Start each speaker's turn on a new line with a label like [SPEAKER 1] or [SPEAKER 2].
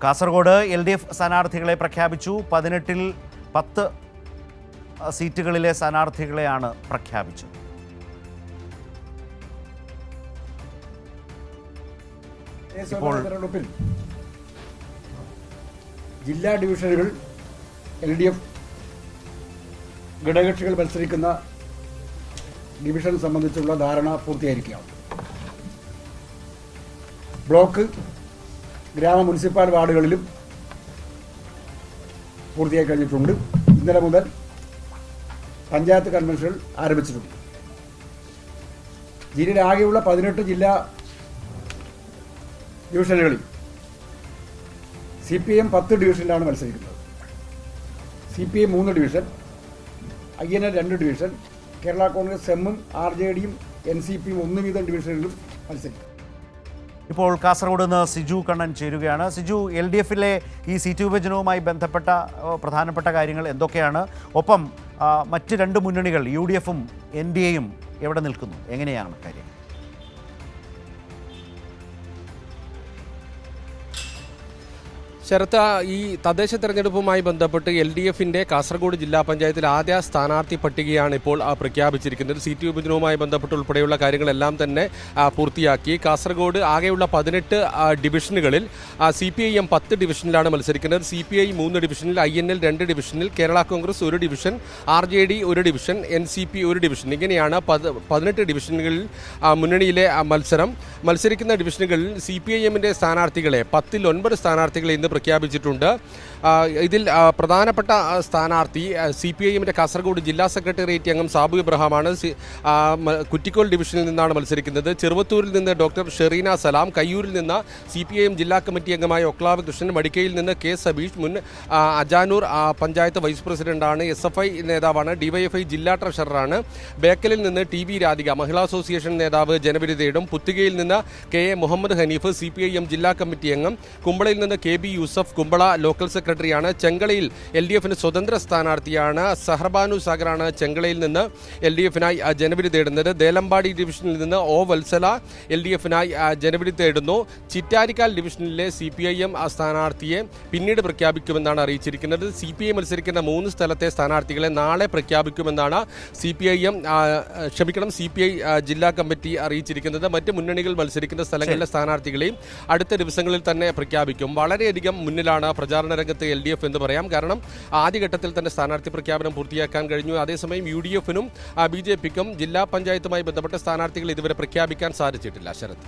[SPEAKER 1] Kasaragod LDF സ്ഥാനാർത്ഥികളെ പ്രഖ്യാപിച്ചു. 18-ൽ 10 സീറ്റുകളിലെ സ്ഥാനാർത്ഥികളെയാണ് പ്രഖ്യാപിച്ചത്.
[SPEAKER 2] തെരഞ്ഞെടുപ്പിൽ ജില്ലാ ഡിവിഷനുകൾ LDF ഘടകകക്ഷികൾ മത്സരിക്കുന്ന ഡിവിഷൻ സംബന്ധിച്ചുള്ള ധാരണ പൂർത്തിയായിരിക്കുകയാണ്. ബ്ലോക്ക്, ഗ്രാമ, മുനിസിപ്പൽ വാർഡുകളിലും പൂർത്തിയായി കഴിഞ്ഞിട്ടുണ്ട്. ഇന്നലെ മുതൽ പഞ്ചായത്ത് കൺവെൻഷനുകൾ ആരംഭിച്ചിട്ടുണ്ട്. ജില്ലയിലാകെയുള്ള 18 ജില്ലാ ഡിവിഷനുകളിൽ CPM 10 ഡിവിഷനിലാണ് മത്സരിക്കുന്നത്. CPI 3 division, INL 2 division, Kerala Congress എമ്മും RJDയും NCPയും 1 വീതം ഡിവിഷനുകളിലും മത്സരിക്കും.
[SPEAKER 1] ഇപ്പോൾ കാസർഗോഡ് നിന്ന് സിജു കണ്ണൻ ചേരുകയാണ്. സിജു, LDFിലെ ഈ സീറ്റ് വിഭജനവുമായി ബന്ധപ്പെട്ട പ്രധാനപ്പെട്ട കാര്യങ്ങൾ എന്തൊക്കെയാണ്? ഒപ്പം മറ്റ് 2 മുന്നണികൾ UDFും NDAയും എവിടെ നിൽക്കുന്നു? എങ്ങനെയാണ് കാര്യം?
[SPEAKER 3] ശരത്ത്, ഈ തദ്ദേശ തെരഞ്ഞെടുപ്പുമായി ബന്ധപ്പെട്ട് LDFിൻ്റെ കാസർഗോഡ് ജില്ലാ പഞ്ചായത്തിൽ ആദ്യ സ്ഥാനാർത്ഥി പട്ടികയാണ് ഇപ്പോൾ പ്രഖ്യാപിച്ചിരിക്കുന്നത്. സീറ്റ് വിഭജനവുമായി ബന്ധപ്പെട്ട് ഉൾപ്പെടെയുള്ള കാര്യങ്ങളെല്ലാം തന്നെ പൂർത്തിയാക്കി. കാസർഗോഡ് ആകെയുള്ള 18 ഡിവിഷനുകളിൽ CPIM 10 ഡിവിഷനിലാണ് മത്സരിക്കുന്നത്. CPI 3 ഡിവിഷനിൽ, INL 2 ഡിവിഷനിൽ, Kerala Congress 1 division, RJD 1 division, NCP 1 division. ഇങ്ങനെയാണ് 18 ഡിവിഷനുകളിൽ മുന്നണിയിലെ മത്സരിക്കുന്ന ഡിവിഷനുകളിൽ CPIMൻ്റെ സ്ഥാനാർത്ഥികളെ 10-ൽ 9 സ്ഥാനാർത്ഥികളെ ഇന്ന് പ്രഖ്യാപിച്ചിട്ടുണ്ട്. ഇതിൽ പ്രധാനപ്പെട്ട സ്ഥാനാർത്ഥി CPIMൻ്റെ കാസർഗോഡ് ജില്ലാ സെക്രട്ടേറിയറ്റ് അംഗം സാബു ഇബ്രഹാമാണ്. കുറ്റിക്കോൽ ഡിവിഷനിൽ നിന്നാണ് മത്സരിക്കുന്നത്. ചെറുവത്തൂരിൽ നിന്ന് ഡോക്ടർ ഷെറീന സലാം, കയ്യൂരിൽ നിന്ന് CPIM ജില്ലാ കമ്മിറ്റി അംഗമായ ഒക്ലാവ് കൃഷ്ണൻ, മടിക്കയിൽ നിന്ന് K സബീഷ്, മുൻ അജാനൂർ പഞ്ചായത്ത് വൈസ് പ്രസിഡന്റാണ്, SFI നേതാവാണ്, DYFI ജില്ലാ ട്രഷററാണ്. ബേക്കലിൽ നിന്ന് TB രാധിക, മഹിളാ അസോസിയേഷൻ നേതാവ്, ജനവിധി തേടും. പുത്തുകയിൽ നിന്ന് KA മുഹമ്മദ് ഹനീഫ്, CPIM ജില്ലാ കമ്മിറ്റി അംഗം. കുമ്പളയിൽ നിന്ന് KB യൂസഫ്, കുമ്പള ലോക്കൽ സെക്രട്ടറിയാണ്. ചെങ്കളയിൽ LDFിന് സ്വതന്ത്ര സ്ഥാനാർത്ഥിയാണ്. സഹർബാനു സാഗറാണ് ചെങ്കളയിൽ നിന്ന് LDFിനായി ജനവിധി തേടുന്നത്. ദേലമ്പാടി ഡിവിഷനിൽ നിന്ന് O വത്സല LDFിനായി ജനവിധി തേടുന്നു. ചിറ്റാരിക്കാൽ ഡിവിഷനിലെ CPIM സ്ഥാനാർത്ഥിയെ പിന്നീട് പ്രഖ്യാപിക്കുമെന്നാണ് അറിയിച്ചിരിക്കുന്നത്. CPI മത്സരിക്കുന്ന 3 സ്ഥലത്തെ സ്ഥാനാർത്ഥികളെ നാളെ പ്രഖ്യാപിക്കുമെന്നാണ് CPI ജില്ലാ കമ്മിറ്റി അറിയിച്ചിരിക്കുന്നത്. മറ്റ് മുന്നണികൾ മത്സരിക്കുന്ന സ്ഥലങ്ങളിലെ സ്ഥാനാർത്ഥികളെയും അടുത്ത ദിവസങ്ങളിൽ തന്നെ പ്രഖ്യാപിക്കും. വളരെയധികം മുന്നിലാണ് പ്രചാരണ രംഗത്ത് LDF എന്ന് പറയാം. കാരണം ആദ്യഘട്ടത്തിൽ തന്നെ സ്ഥാനാർത്ഥി പ്രഖ്യാപനം പൂർത്തിയാക്കാൻ കഴിഞ്ഞു. അതേസമയം UDFിനും BJPക്കും ജില്ലാ പഞ്ചായത്തുമായി ബന്ധപ്പെട്ട സ്ഥാനാർത്ഥികൾ ഇതുവരെ പ്രഖ്യാപിക്കാൻ സാധിച്ചിട്ടില്ല. ശരത്.